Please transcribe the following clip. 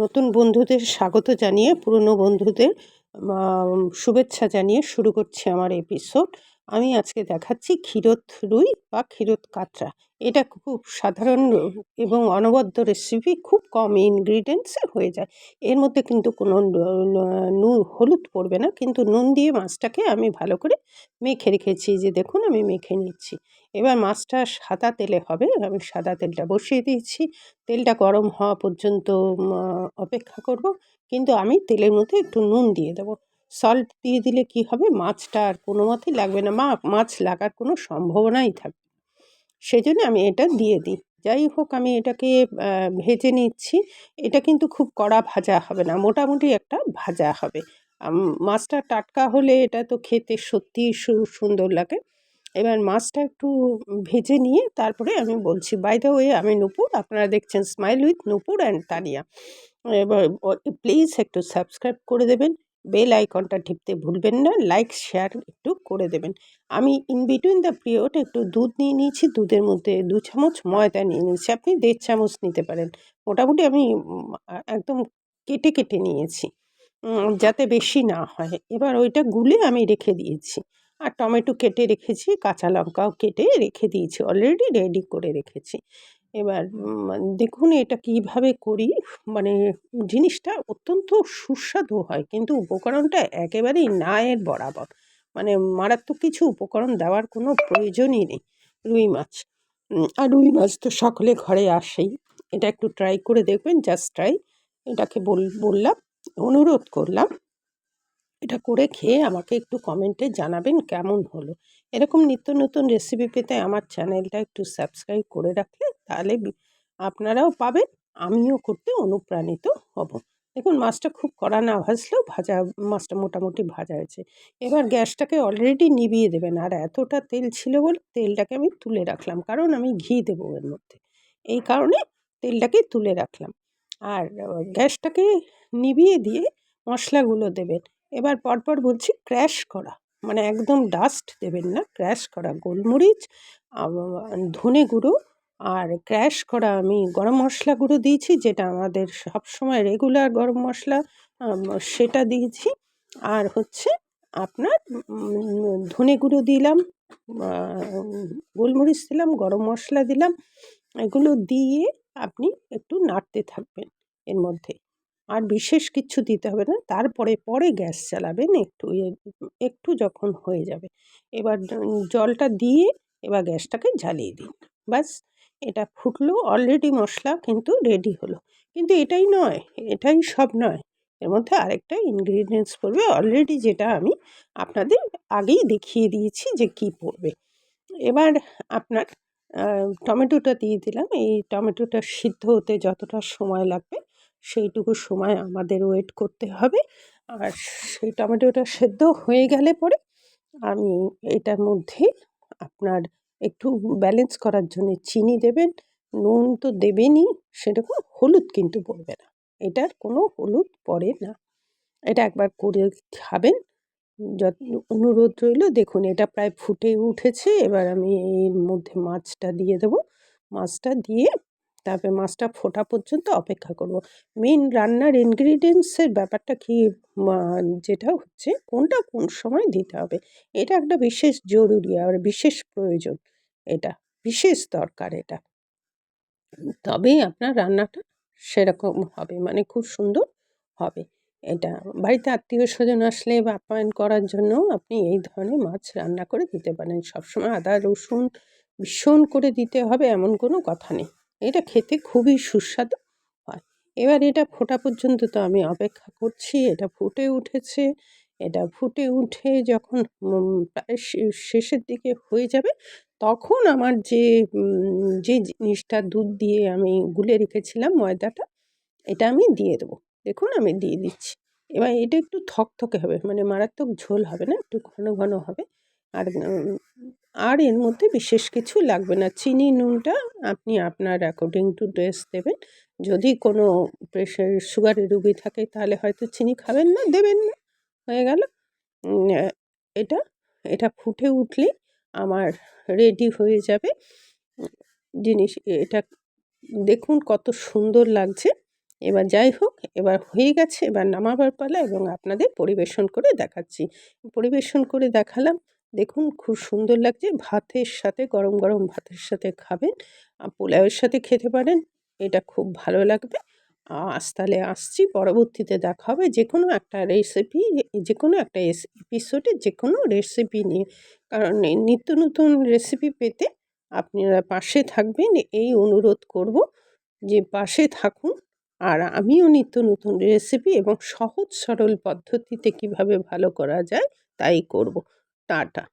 নতুন বন্ধুদের স্বাগত জানিয়ে পুরনো বন্ধুদের শুভেচ্ছা জানিয়ে শুরু করছি আমার এপিসোড। আমি আজকে দেখাচ্ছি ক্ষীরোদ রুই বা ক্ষীরোদ কাতরা। এটা খুব সাধারণ এবং অনবদ্য রেসিপি, খুব কম ইনগ্রিডিয়েন্টসে হয়ে যায়। এর মধ্যে কিন্তু কোনো হলুদ পড়বে না, কিন্তু নুন দিয়ে মাছটাকে আমি ভালো করে মেখে রেখেছি। যে দেখুন আমি মেখে নিচ্ছি। এবার মাছটা সাদা তেলে হবে, আমি সাদা তেলটা বসিয়ে দিয়েছি। তেলটা গরম হওয়া পর্যন্ত অপেক্ষা করব, কিন্তু আমি তেলের মধ্যে একটু নুন দিয়ে দেবো। সল্ট দিয়ে দিলে কি হবে, মাছটা আর কোনো মতেই লাগবে না, মাছ লাগার কোনো সম্ভাবনাই থাকবে না। সেজন্য আমি এটা দিয়ে দিই। যাই হোক, আমি এটাকে ভেজে নিচ্ছি। এটা কিন্তু খুব কড়া ভাজা হবে না, মোটামুটি একটা ভাজা হবে। মাছটা টাটকা হলে এটা তো খেতে সত্যিই সুন্দর লাগে। এবার মাছটা একটু ভেজে নিয়ে তারপরে আমি বলছি। বাই দ্য ওয়ে, আমি নূপুর, আপনারা দেখছেন smile with Nupur and Tania. এবার প্লিজ একটু সাবস্ক্রাইব করে দেবেন, বেল আইকনটা টিপতে ভুলবেন না, লাইক শেয়ার একটু করে দেবেন। আমি ইন বিটুইন দ্য পিরিয়ড একটু দুধ নিয়ে নিয়েছি, দুধের মধ্যে 2 চামচ ময়দা নিয়ে নিয়েছি, আপনি 1.5 চামচ নিতে পারেন। মোটামুটি আমি একদম কেটে কেটে নিয়েছি, যাতে বেশি না হয়। এবার ওইটা গুলে আমি রেখে দিয়েছি। আর টমেটো কেটে রেখেছি, কাঁচা লঙ্কাও কেটে রেখে দিয়েছি, অলরেডি রেডি করে রেখেছি। এবার দেখুন এটা কিভাবে করি। মানে জিনিসটা অত্যন্ত সুস্বাদু হয়, কিন্তু উপকরণটা একেবারেই না এর বরাবর। মানে মারাত্মক কিছু উপকরণ দেওয়ার কোনো প্রয়োজনই নেই। রুই মাছ, আর রুই মাছ তো সকলে ঘরে আসেই। এটা একটু ট্রাই করে দেখবেন, জাস্ট ট্রাই। এটাকে বললাম, অনুরোধ করলাম, এটা করে খেয়ে আমাকে একটু কমেন্টে জানাবেন কেমন হলো। এরকম নিত্য নতুন রেসিপি পেতে আমার চ্যানেলটা একটু সাবস্ক্রাইব করে রাখলে তাহলে আপনারাও পাবেন, আমিও করতে অনুপ্রাণিত হব। দেখুন মাছটা খুব কড়া না ভাজলেও মাছটা মোটামুটি ভাজা হয়েছে। এবার গ্যাসটাকে অলরেডি নিভিয়ে দেবেন। আর এতটা তেল ছিল বলে তেলটাকে আমি তুলে রাখলাম, কারণ আমি ঘি দেবো এর মধ্যে, এই কারণে তেলটাকে তুলে রাখলাম। আর গ্যাসটাকে নিভিয়ে দিয়ে মশলাগুলো দেবেন। এবার পরপর বলছি, ক্র্যাশ করা, মানে একদম ডাস্ট দেবেন না, ক্র্যাশ করা গোলমরিচ, ধনে গুঁড়ো, আর ক্র্যাশ করা আমি গরম মশলা গুঁড়ো দিয়েছি, যেটা আমাদের সবসময় রেগুলার গরম মশলা, সেটা দিয়েছি। আর হচ্ছে আপনার ধনে গুঁড়ো দিলাম, গোলমরিচ দিলাম, গরম মশলা দিলাম। এগুলো দিয়ে আপনি একটু নাড়তে থাকবেন এর মধ্যে। আর বিশেষ কিচ্ছু দিতে হবে না। তারপরে পরে গ্যাস চালাবেন একটু যখন হয়ে যাবে। এবার জলটা দিয়ে এবার গ্যাসটাকে জ্বালিয়ে দিন। ব্যাস, এটা ফুটলো, অলরেডি মশলা কিন্তু রেডি হলো। কিন্তু এটাই নয়, এটাই সব নয়। এর মধ্যে আরেকটা ইনগ্রিডিয়েন্টস পড়বে অলরেডি, যেটা আমি আপনাদের আগেই দেখিয়ে দিয়েছি যে কী পড়বে। এবার আপনার টমেটোটা দিয়ে দিলাম। এই টমেটোটা সিদ্ধ হতে যতটা সময় লাগবে সেইটুকু সময় আমাদের ওয়েট করতে হবে। আর সেই টমেটোটা সেদ্ধ হয়ে গেলে পরে আমি এটার মধ্যে আপনার একটু ব্যালেন্স করার জন্যে চিনি দেবেন, নুন তো দেবেনই, সেরকম হলুদ কিন্তু পড়বে না। এটার কোনো হলুদ পড়ে না। এটা একবার করে খাবেন, অনুরোধ রইল। দেখুন এটা প্রায় ফুটে উঠেছে। এবার আমি এর মধ্যে মাছটা দিয়ে দেবো। মাছটা দিয়ে তারপরে মাছটা ফোটা পর্যন্ত অপেক্ষা করব। মেইন রান্নার ইনগ্রিডিয়েন্টসের ব্যাপারটা কি, যেটা হচ্ছে কোনটা কোন সময় দিতে হবে, এটা একটা বিশেষ জরুরি আর বিশেষ প্রয়োজন, এটা বিশেষ দরকার এটা। তবেই আপনার রান্নাটা সেরকম হবে, মানে খুব সুন্দর হবে। এটা বাড়িতে আত্মীয়-স্বজন আসলে বা আপ্যায়ন করার জন্য আপনি এই ধরনের মাছ রান্না করে দিতে পারেন। সবসময় আদা রসুন ভীষণ করে দিতে হবে এমন কোনো কথা নেই। এটা খেতে খুবই সুস্বাদু হয়। এবার এটা ফোটা পর্যন্ত তো আমি অপেক্ষা করছি। এটা ফুটে উঠেছে। এটা ফুটে উঠে যখন প্রায় শেষের দিকে হয়ে যাবে, তখন আমার যে জিনিসটা দুধ দিয়ে আমি গুলে রেখেছিলাম ময়দাটা, এটা আমি দিয়ে দেবো। দেখুন আমি দিয়ে দিচ্ছি। এবার এটা একটু থকথকে হবে, মানে মারাত্মক ঝোল হবে না, একটু ঘন ঘন হবে। আর আর এর মধ্যে বিশেষ কিছু লাগবে না। চিনি নুনটা আপনি আপনার অ্যাকর্ডিং টু টেস্ট দেবেন। যদি কোনো সুগারের রুগী থাকে তাহলে হয়তো চিনি খাবেন না, দেবেন না, হয়ে গেল। উম আ এটা এটা ফুটে উঠলে আমার রেডি হয়ে যাবে। উম জিনিস এটা দেখুন কত সুন্দর লাগছে। এবার যাই হোক, এবার হয়ে গেছে, এবার নামাবার পালা এবং আপনাদের পরিবেশন করে দেখাচ্ছি। পরিবেশন করে দেখালাম। দেখুন খুব সুন্দর লাগছে। ভাতের সাথে, গরম গরম ভাতের সাথে খাবেন। পোলাওয়ের সাথে খেতে পারেন। এটা খুব ভালো লাগবে। আজ তাহলে আসছি, পরবর্তীতে দেখা হবে যেকোনো একটা রেসিপি, যেকোনো একটা এপিসোডে যেকোনো রেসিপি নিয়ে। কারণ এই নিত্য নতুন রেসিপি পেতে আপনারা পাশে থাকবেন, এই অনুরোধ করব যে পাশে থাকুন। আর আমিও নিত্য নতুন রেসিপি এবং সহজ সরল পদ্ধতিতে কীভাবে ভালো করা যায় তাই করব। টাটা।